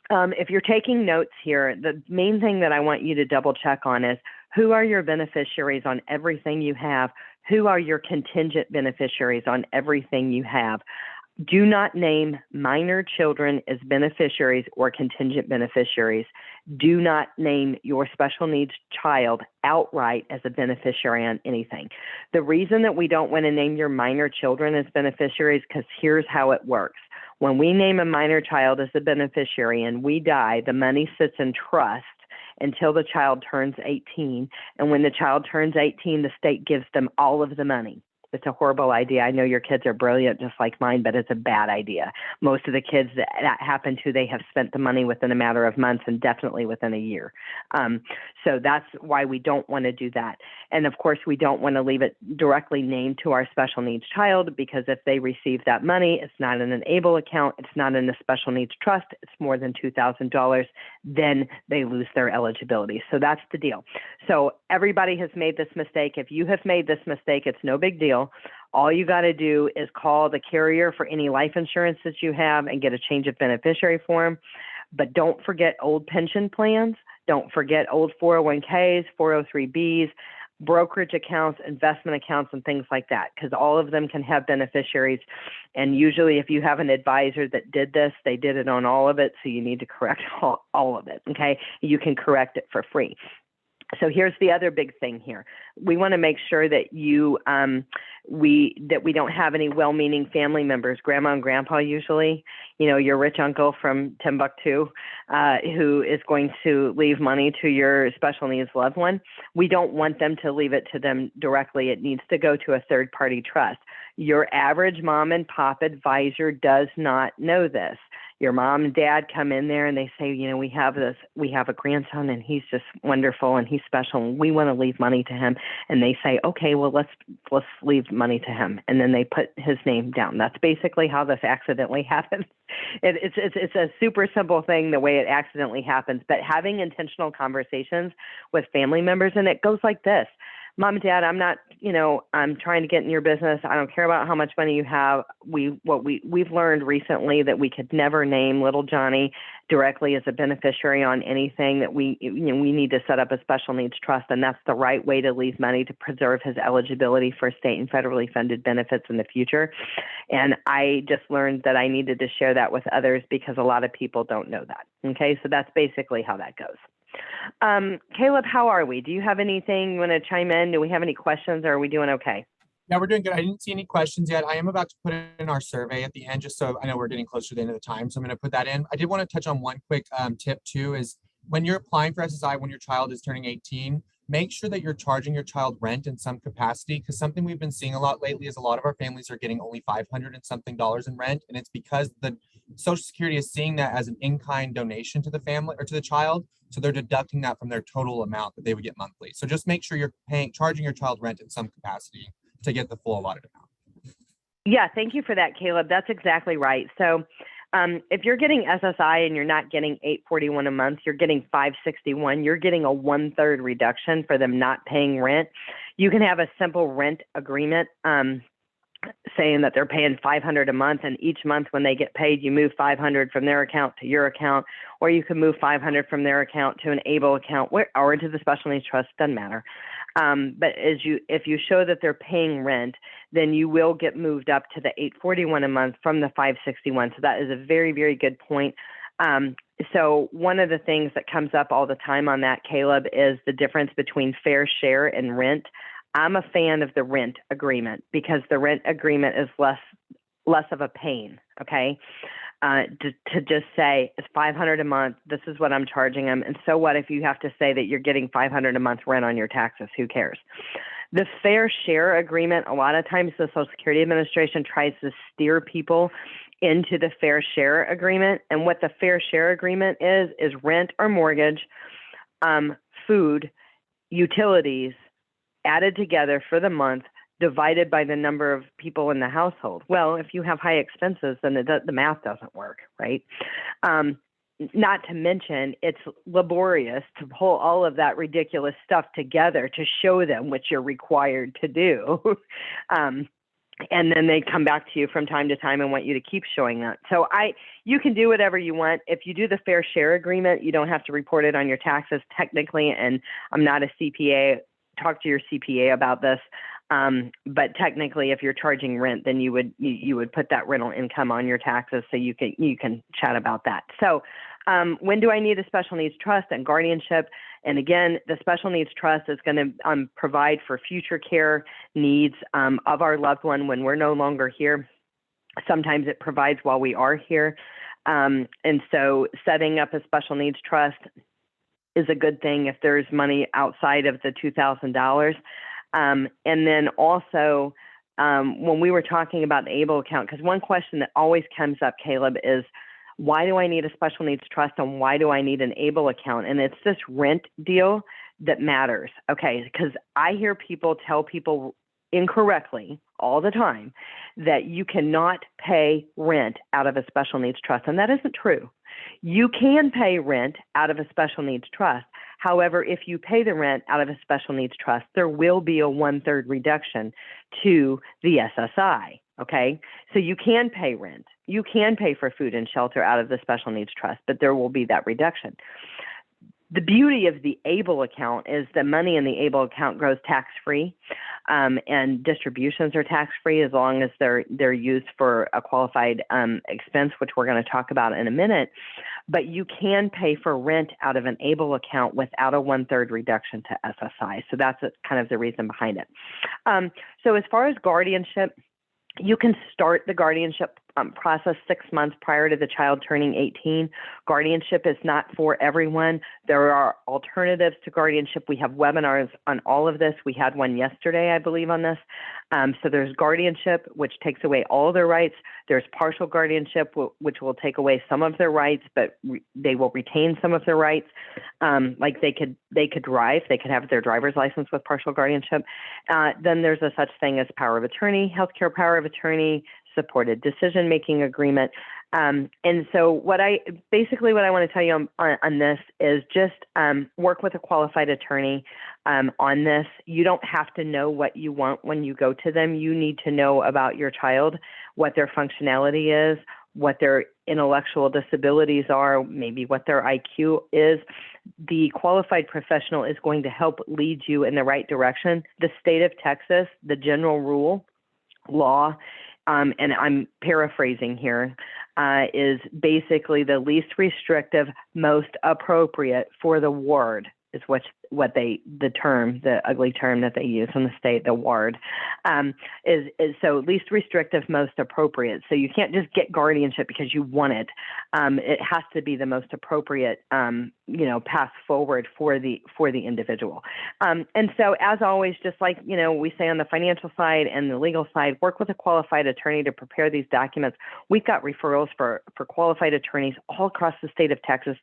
if you're taking notes here, the main thing that I want you to double check on is, who are your beneficiaries on everything you have? Who are your contingent beneficiaries on everything you have? Do not name minor children as beneficiaries or contingent beneficiaries. Do not name your special needs child outright as a beneficiary on anything. The reason that we don't want to name your minor children as beneficiaries, because here's how it works. When we name a minor child as a beneficiary and we die, the money sits in trust until the child turns 18. And when the child turns 18, the state gives them all of the money. It's a horrible idea. I know your kids are brilliant, just like mine, but it's a bad idea. Most of the kids that happen to, they have spent the money within a matter of months and definitely within a year. So that's why we don't want to do that. And of course, we don't want to leave it directly named to our special needs child, because if they receive that money, it's not in an ABLE account, it's not in a special needs trust, it's more than $2,000, then they lose their eligibility. So that's the deal. So everybody has made this mistake. If you have made this mistake, it's no big deal. All you got to do is call the carrier for any life insurance that you have and get a change of beneficiary form. But don't forget old pension plans. Don't forget old 401ks, 403bs, brokerage accounts, investment accounts, and things like that, because all of them can have beneficiaries. And usually if you have an advisor that did this, they did it on all of it. So you need to correct all of it. Okay. You can correct it for free. So here's the other big thing here. We want to make sure that we don't have any well-meaning family members, grandma and grandpa usually, your rich uncle from Timbuktu, who is going to leave money to your special needs loved one. We don't want them to leave it to them directly. It needs to go to a third-party trust. Your average mom and pop advisor does not know this. Your mom and dad come in there and they say, we have a grandson and he's just wonderful and he's special and we want to leave money to him. And they say, okay, well, let's leave money to him. And then they put his name down. That's basically how this accidentally happens. It's a super simple thing, the way it accidentally happens, but having intentional conversations with family members, and it goes like this. Mom and Dad, I'm not, I'm trying to get in your business. I don't care about how much money you have. We've learned recently that we could never name little Johnny directly as a beneficiary on anything, that we need to set up a special needs trust. And that's the right way to leave money to preserve his eligibility for state and federally funded benefits in the future. And I just learned that I needed to share that with others because a lot of people don't know that. Okay. So that's basically how that goes. Caleb, how are we? Do you have anything you want to chime in? Do we have any questions, or are we doing okay? Yeah, we're doing good. I didn't see any questions yet. I am about to put in our survey at the end, just so I know we're getting closer to the end of the time. So I'm going to put that in. I did want to touch on one quick tip too, is when you're applying for SSI, when your child is turning 18, make sure that you're charging your child rent in some capacity, because something we've been seeing a lot lately is a lot of our families are getting only $500 and something in rent. And it's because the Social Security is seeing that as an in-kind donation to the family or to the child. So they're deducting that from their total amount that they would get monthly. So just make sure you're charging your child rent in some capacity to get the full allotted amount. Yeah, thank you for that, Caleb. That's exactly right. So if you're getting SSI and you're not getting $841 a month, you're getting $561. You're getting a 1/3 reduction for them not paying rent. You can have a simple rent agreement saying that they're paying $500 a month, and each month when they get paid, you move $500 from their account to your account, or you can move $500 from their account to an ABLE account or to the special needs trust. Doesn't matter. But if you show that they're paying rent, then you will get moved up to the $841 a month from the $561. So that is a very, very good point. So one of the things that comes up all the time on that, Caleb, is the difference between fair share and rent. I'm a fan of the rent agreement because the rent agreement is less of a pain. Okay. To just say it's $500 a month. This is what I'm charging them. And so what if you have to say that you're getting $500 a month rent on your taxes? Who cares? The fair share agreement, a lot of times the Social Security Administration tries to steer people into the fair share agreement. And what the fair share agreement is rent or mortgage, food, utilities added together for the month, divided by the number of people in the household. Well, if you have high expenses, then the math doesn't work, right? Not to mention, it's laborious to pull all of that ridiculous stuff together to show them what you're required to do. And then they come back to you from time to time and want you to keep showing that. So you can do whatever you want. If you do the fair share agreement, you don't have to report it on your taxes technically. And I'm not a CPA. Talk to your CPA about this. But technically, if you're charging rent, then you would put that rental income on your taxes, so you can chat about that. So when do I need a special needs trust and guardianship? And again, the special needs trust is going to provide for future care needs of our loved one when we're no longer here. Sometimes it provides while we are here. And so setting up a special needs trust is a good thing if there's money outside of the $2,000. And then also when we were talking about the ABLE account, because one question that always comes up, Caleb, is why do I need a special needs trust and why do I need an ABLE account? And it's this rent deal that matters. Okay, because I hear people tell people incorrectly all the time that you cannot pay rent out of a special needs trust, and that isn't true. You can pay rent out of a special needs trust. However, if you pay the rent out of a special needs trust, there will be a 1/3 reduction to the SSI. Okay, so you can pay rent. You can pay for food and shelter out of the special needs trust, but there will be that reduction. The beauty of the ABLE account is the money in the ABLE account grows tax-free, and distributions are tax-free as long as they're used for a qualified expense, which we're going to talk about in a minute. But you can pay for rent out of an ABLE account without a 1/3 reduction to SSI. So that's kind of the reason behind it. So as far as guardianship, you can start the guardianship process 6 months prior to the child turning 18. Guardianship is not for everyone. There are alternatives to guardianship. We have webinars on all of this. We had one yesterday, I believe, on this. So there's guardianship, which takes away all of their rights. There's partial guardianship, which will take away some of their rights, but they will retain some of their rights. Like they could drive, they could have their driver's license with partial guardianship. Then there's a such thing as power of attorney, healthcare power of attorney, supported decision-making agreement. And so what I want to tell you on this is just work with a qualified attorney on this. You don't have to know what you want when you go to them. You need to know about your child, what their functionality is, what their intellectual disabilities are, maybe what their IQ is. The qualified professional is going to help lead you in the right direction. The state of Texas, the general rule, law, and I'm paraphrasing here, is basically the least restrictive, most appropriate for the ward is the ugly term that they use in the state, the ward, is so least restrictive, most appropriate. So you can't just get guardianship because you want it. It has to be the most appropriate, path forward for the individual. And so as always, just like, we say on the financial side and the legal side, work with a qualified attorney to prepare these documents. We've got referrals for qualified attorneys all across the state of Texas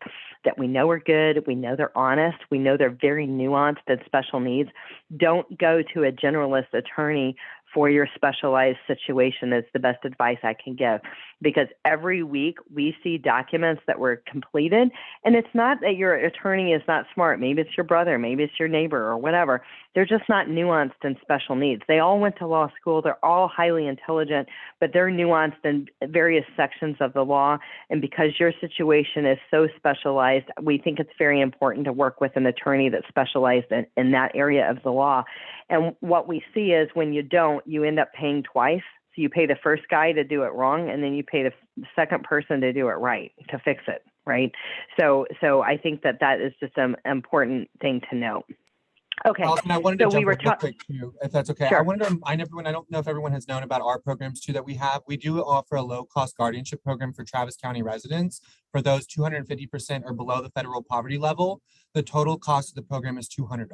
that we know are good. We know they're honest. We know they're very nuanced and special needs. Don't go to a generalist attorney for your specialized situation is the best advice I can give, because every week we see documents that were completed, and it's not that your attorney is not smart. Maybe it's your brother, maybe it's your neighbor or whatever. They're just not nuanced in special needs. They all went to law school. They're all highly intelligent, but they're nuanced in various sections of the law. And because your situation is so specialized, we think it's very important to work with an attorney that's specialized in that area of the law. And what we see is when you don't, you end up paying twice. So you pay the first guy to do it wrong, and then you pay the second person to do it right, to fix it, right? So I think that is just an important thing to note. Okay. Allison, I wanted to jump in real quick too, if that's okay. Sure. I wanted to remind everyone, I don't know if everyone has known about our programs too that we have. We do offer a low-cost guardianship program for Travis County residents. For those 250% or below the federal poverty level, the total cost of the program is $200.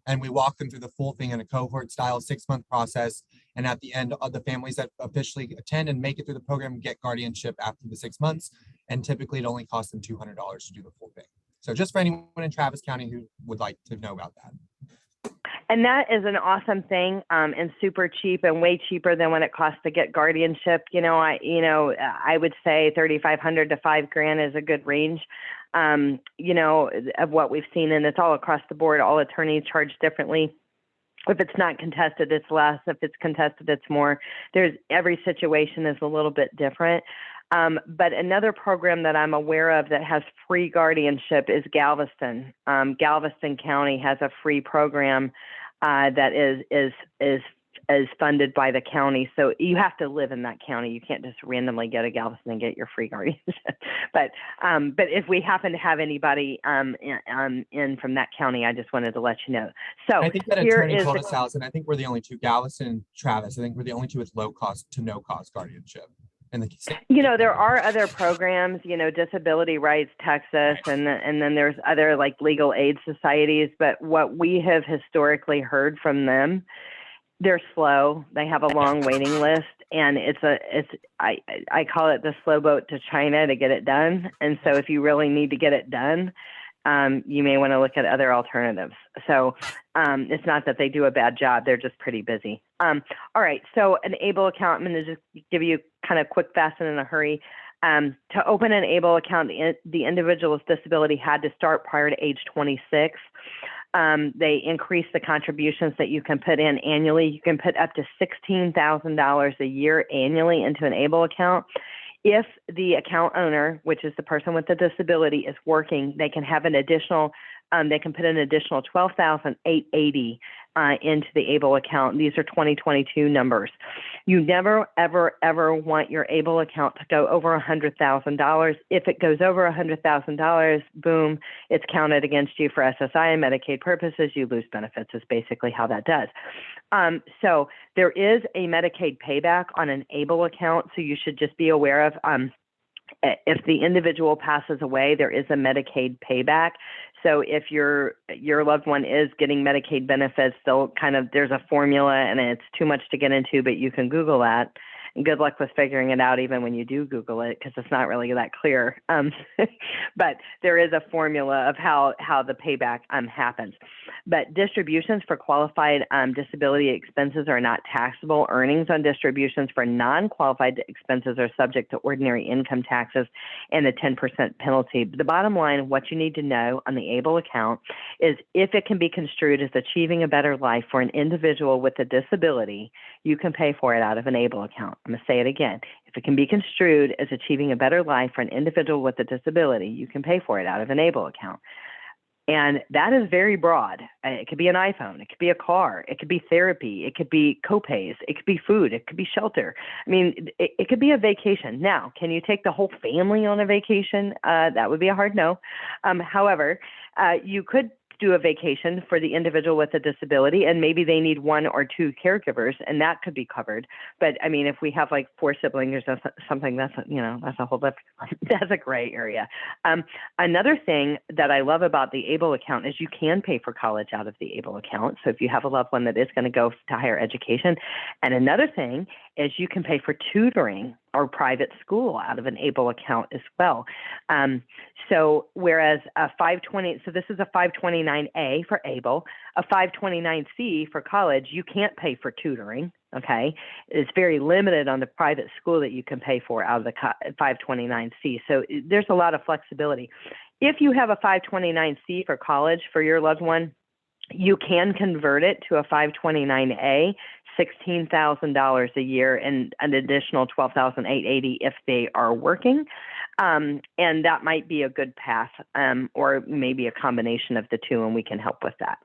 And we walk them through the full thing in a cohort-style 6-month process. And at the end, of the families that officially attend and make it through the program get guardianship after the 6 months. And typically, it only costs them $200 to do the full thing. So just for anyone in Travis County who would like to know about that. And that is an awesome thing, and super cheap and way cheaper than what it costs to get guardianship. I would say $3,500 to $5,000 is a good range, of what we've seen, and it's all across the board. All attorneys charge differently. If it's not contested, it's less. If it's contested, it's more. Every situation is a little bit different. But another program that I'm aware of that has free guardianship is Galveston. Galveston County has a free program that is funded by the county. So you have to live in that county. You can't just randomly go to Galveston and get your free guardianship. But if we happen to have anybody in from that county, I just wanted to let you know. So I think that attorney told us, Allison, I think we're the only two, Galveston and Travis. I think we're the only two with low cost to no cost guardianship. There are other programs, Disability Rights Texas, and then there's other like legal aid societies. But what we have historically heard from them They're slow. They have a long waiting list, and I call it the slow boat to China to get it done. And so if you really need to get it done, you may want to look at other alternatives. So it's not that they do a bad job. They're just pretty busy. All right. So an ABLE account, I'm going to just give you kind of quick, fast, and in a hurry. To open an ABLE account, the individual with disability had to start prior to age 26. They increase the contributions that you can put in annually. You can put up to $16,000 a year annually into an ABLE account. If the account owner, which is the person with the disability, is working, they can have an additional, they can put an additional $12,880 into the ABLE account. These are 2022 numbers. You never, ever, ever want your ABLE account to go over $100,000. If it goes over $100,000, boom, it's counted against you for SSI and Medicaid purposes. You lose benefits is basically how that does. So there is a Medicaid payback on an ABLE account, so you should just be aware of if the individual passes away, there is a Medicaid payback. So if your loved one is getting Medicaid benefits, there's a formula, and it's too much to get into, but you can Google that. And good luck with figuring it out even when you do Google it, because it's not really that clear. But there is a formula of how the payback happens. But distributions for qualified disability expenses are not taxable. Earnings on distributions for non-qualified expenses are subject to ordinary income taxes and a 10% penalty. The bottom line, what you need to know on the ABLE account is if it can be construed as achieving a better life for an individual with a disability, you can pay for it out of an ABLE account. I'm going to say it again. If it can be construed as achieving a better life for an individual with a disability, you can pay for it out of an ABLE account. And that is very broad. It could be an iPhone. It could be a car. It could be therapy. It could be copays. It could be food. It could be shelter. I mean, it could be a vacation. Now, can you take the whole family on a vacation? That would be a hard no. However, you could do a vacation for the individual with a disability, and maybe they need one or two caregivers, and that could be covered. But I mean, if we have like 4 siblings or something, that's a whole that's a gray area. Another thing that I love about the ABLE account is you can pay for college out of the ABLE account. So if you have a loved one that is going to go to higher education, and another thing is you can pay for tutoring or private school out of an ABLE account as well. So whereas so this is a 529A for ABLE, a 529C for college, you can't pay for tutoring, okay? It's very limited on the private school that you can pay for out of the 529C. So there's a lot of flexibility. If you have a 529C for college for your loved one, you can convert it to a 529A, $16,000 a year, and an additional $12,880 if they are working. And that might be a good path, or maybe a combination of the two, and we can help with that.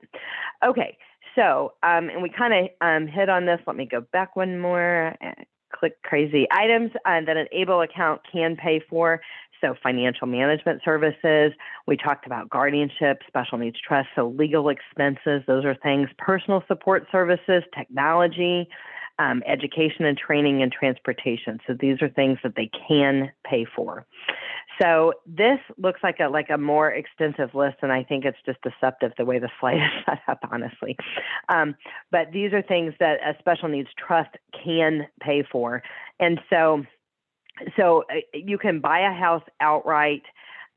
Okay, so, and we kind of hit on this. Let me go back one more. Click crazy items that an ABLE account can pay for. So financial management services, we talked about guardianship, special needs trust, so legal expenses, those are things, personal support services, technology, education and training, and transportation. So these are things that they can pay for. So this looks like a more extensive list, and I think it's just deceptive the way the slide is set up, honestly. But these are things that a special needs trust can pay for. And so you can buy a house outright.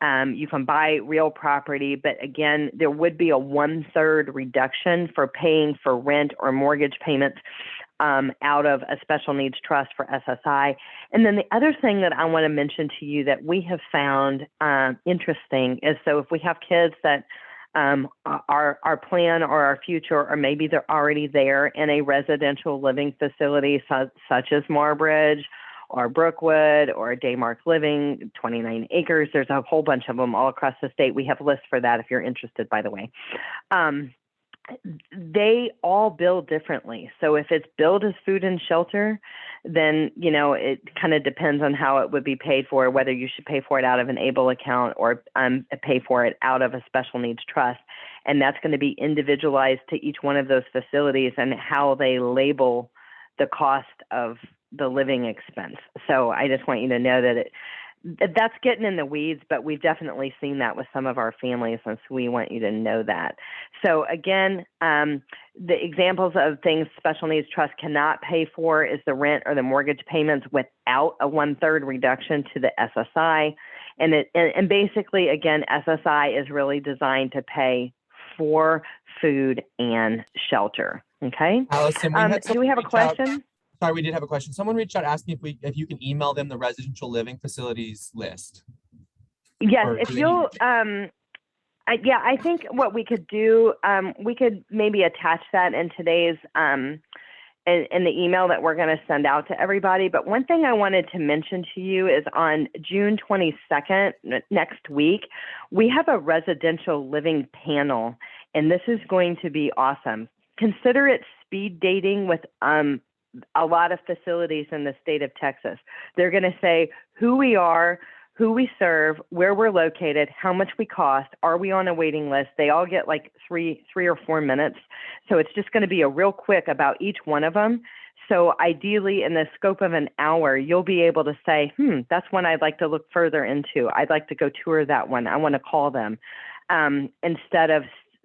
You can buy real property, but again, there would be a 1/3 reduction for paying for rent or mortgage payments out of a special needs trust for SSI. And then the other thing that I want to mention to you that we have found interesting is, so if we have kids that our plan or our future, or maybe they're already there in a residential living facility such as Marbridge or Brookwood or Daymark Living, 29 acres. There's a whole bunch of them all across the state. We have lists for that if you're interested, by the way. They all bill differently. So if it's billed as food and shelter, then, it kind of depends on how it would be paid for, whether you should pay for it out of an ABLE account or pay for it out of a special needs trust. And that's going to be individualized to each one of those facilities and how they label the cost of the living expense. So I just want you to know that that's getting in the weeds, but we've definitely seen that with some of our families, and so we want you to know that. So again, the examples of things special needs trust cannot pay for is the rent or the mortgage payments without a 1/3 reduction to the SSI. And basically, again, SSI is really designed to pay for food and shelter. Okay. Allison, Do we have a question? Sorry, we did have a question. Someone reached out asking if you can email them the residential living facilities list. Yes, if you'll, yeah, I think what we could do, we could maybe attach that in today's, in the email that we're going to send out to everybody. But one thing I wanted to mention to you is on June 22nd, next week, we have a residential living panel, and this is going to be awesome. Consider it speed dating with, a lot of facilities in the state of Texas. They're going to say who we are, who we serve, where we're located, how much we cost, are we on a waiting list? They all get like three or 4 minutes. So it's just going to be a real quick about each one of them. So ideally, in the scope of an hour, you'll be able to say, that's one I'd like to look further into. I'd like to go tour that one. I want to call them, instead of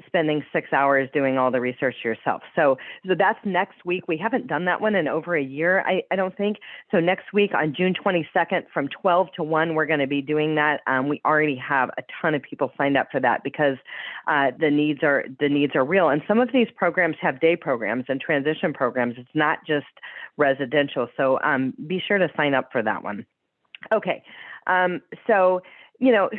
spending 6 hours doing all the research yourself. So that's next week. We haven't done that one in over a year, I don't think. So next week on June 22nd from 12 to 1, we're going to be doing that. We already have a ton of people signed up for that because the needs are real. And some of these programs have day programs and transition programs. It's not just residential. So be sure to sign up for that one. Okay. So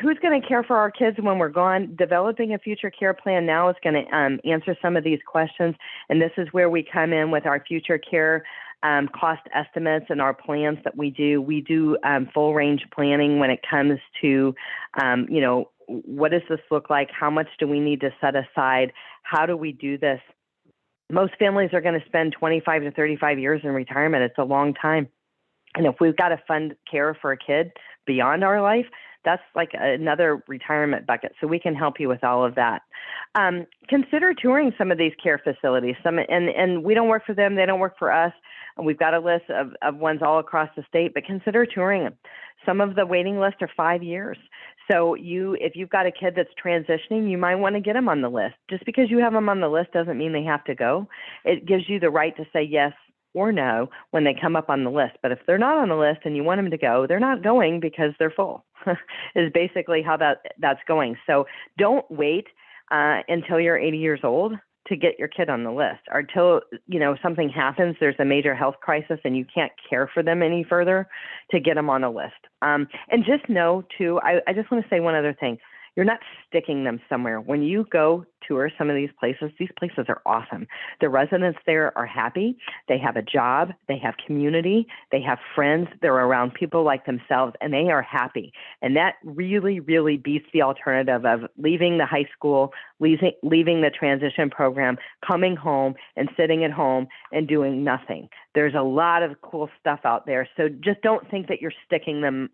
who's going to care for our kids when we're gone? Developing a future care plan now is going to answer some of these questions. And this is where we come in with our future care cost estimates and our plans that we do. We do full range planning when it comes to, what does this look like? How much do we need to set aside? How do we do this? Most families are going to spend 25 to 35 years in retirement. It's a long time. And if we've got to fund care for a kid beyond our life, that's like another retirement bucket. So we can help you with all of that. Consider touring some of these care facilities. And we don't work for them. They don't work for us. And we've got a list of ones all across the state, but consider touring them. Some of the waiting lists are 5 years. So if you've got a kid that's transitioning, you might want to get them on the list. Just because you have them on the list doesn't mean they have to go. It gives you the right to say yes or no when they come up on the list. But if they're not on the list and you want them to go, they're not going because they're full, is basically how that's going. So don't wait until you're 80 years old to get your kid on the list, or until something happens, there's a major health crisis and you can't care for them any further, to get them on a list. And just know too, I just want to say one other thing. You're not sticking them somewhere. When you go tour some of these places are awesome. The residents there are happy. They have a job. They have community. They have friends. They're around people like themselves, and they are happy. And that really, really beats the alternative of leaving the high school, leaving the transition program, coming home and sitting at home and doing nothing. There's a lot of cool stuff out there. So just don't think that you're sticking them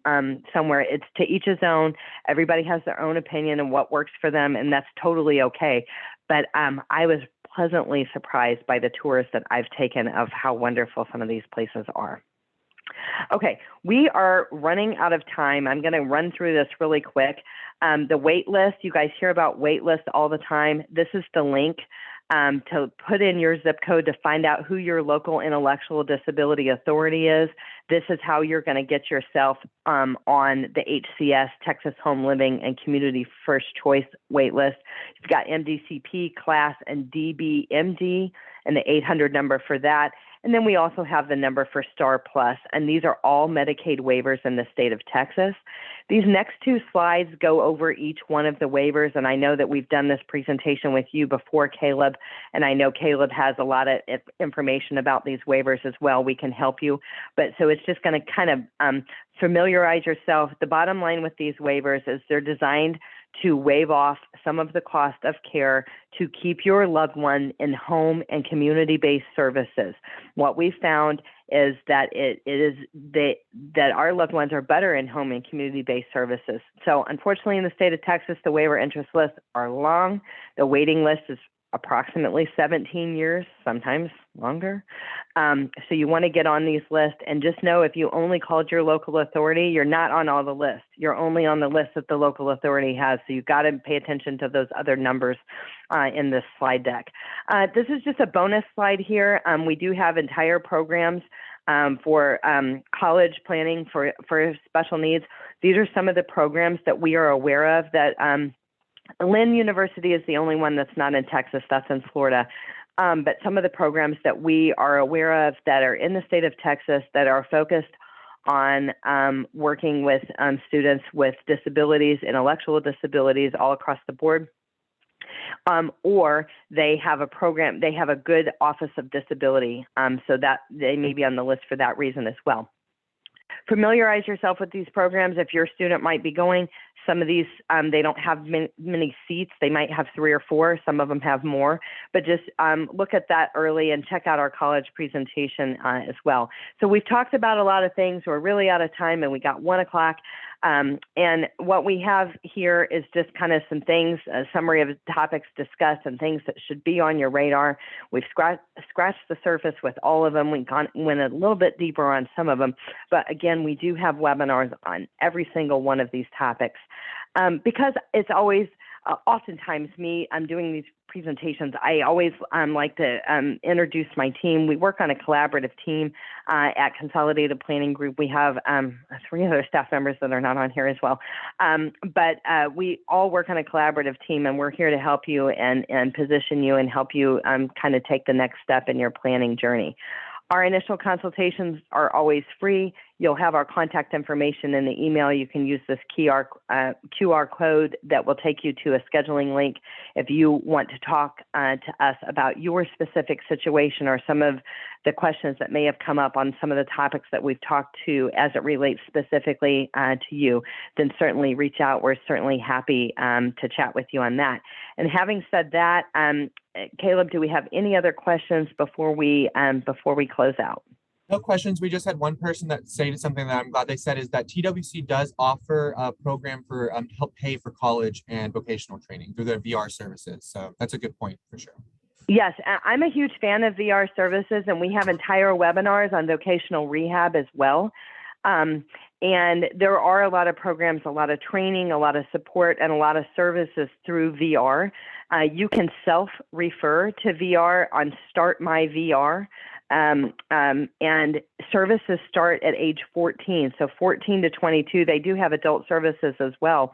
somewhere. It's to each his own. Everybody has their own opinion of what works for them, and that's totally okay. But I was pleasantly surprised by the tours that I've taken of how wonderful some of these places are. Okay, we are running out of time. I'm going to run through this really quick. The wait list, you guys hear about wait lists all the time. This is the link to put in your zip code to find out who your local intellectual disability authority is. This is how you're going to get yourself on the HCS, Texas Home Living and Community First Choice wait list. You've got MDCP, CLAS, and DBMD, and the 800 number for that. And then we also have the number for Star Plus, and these are all Medicaid waivers in the state of Texas. These next two slides go over each one of the waivers, and I know that we've done this presentation with you before, Caleb, and I know Caleb has a lot of information about these waivers as well. We can help you, but so it's just going to kind of familiarize yourself. The bottom line with these waivers is they're designed to waive off some of the cost of care to keep your loved one in home and community-based services. What we found is that that our loved ones are better in home and community-based services. So unfortunately, in the state of Texas, the waiver interest lists are long. The waiting list is approximately 17 years, sometimes longer. So you want to get on these lists, and just know if you only called your local authority, you're not on all the lists. You're only on the list that the local authority has. So you've got to pay attention to those other numbers in this slide deck. This is just a bonus slide here. We do have entire programs for college planning for special needs. These are some of the programs that we are aware of that Lynn University is the only one that's not in Texas, that's in Florida. But some of the programs that we are aware of that are in the state of Texas that are focused on working with students with disabilities, intellectual disabilities all across the board. Or they have a program, they have a good Office of Disability, so that they may be on the list for that reason as well. Familiarize yourself with these programs. If your student might be going, some of these, they don't have many seats. They might have 3 or 4. Some of them have more, but just look at that early and check out our college presentation as well. So we've talked about a lot of things. We're really out of time and we got 1 o'clock. And what we have here is just kind of some things, a summary of topics discussed and things that should be on your radar. We've scratched the surface with all of them. We went a little bit deeper on some of them, but again, we do have webinars on every single one of these topics because it's always, oftentimes I'm doing these presentations. I always like to introduce my team. We work on a collaborative team at Consolidated Planning Group. We have 3 other staff members that are not on here as well. But we all work on a collaborative team, and we're here to help you and position you and help you kind of take the next step in your planning journey. Our initial consultations are always free. You'll have our contact information in the email. You can use this QR code that will take you to a scheduling link if you want to talk to us about your specific situation or some of the questions that may have come up on some of the topics that we've talked to as it relates specifically to you. Then certainly reach out. We're certainly happy to chat with you on that. And having said that, Caleb, do we have any other questions before we close out? No questions. We just had one person that stated something that I'm glad they said, is that TWC does offer a program for help pay for college and vocational training through their VR services. So that's a good point for sure. Yes, I'm a huge fan of VR services, and we have entire webinars on vocational rehab as well. And there are a lot of programs, a lot of training, a lot of support, and a lot of services through VR. You can self-refer to VR on Start My VR. And services start at age 14. So 14 to 22, they do have adult services as well.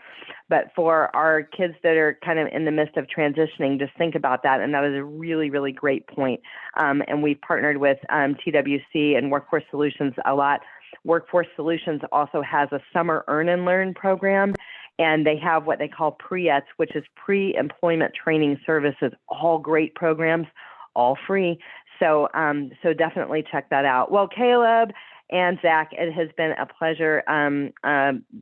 But for our kids that are kind of in the midst of transitioning, just think about that. And that is a really, really great point. And we've partnered with TWC and Workforce Solutions a lot. Workforce Solutions also has a summer earn and learn program. And they have what they call pre-ETS, which is pre-employment training services, all great programs, all free. So definitely check that out. Well, Caleb and Zach, it has been a pleasure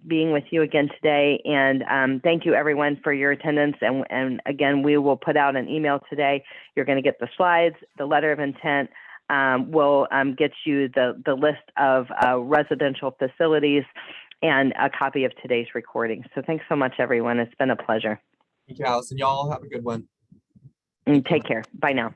being with you again today. And thank you, everyone, for your attendance. And again, we will put out an email today. You're going to get the slides, the letter of intent. We'll get you the list of residential facilities and a copy of today's recording. So thanks so much, everyone. It's been a pleasure. Thank you, Allison. Y'all have a good one. And take care. Bye now.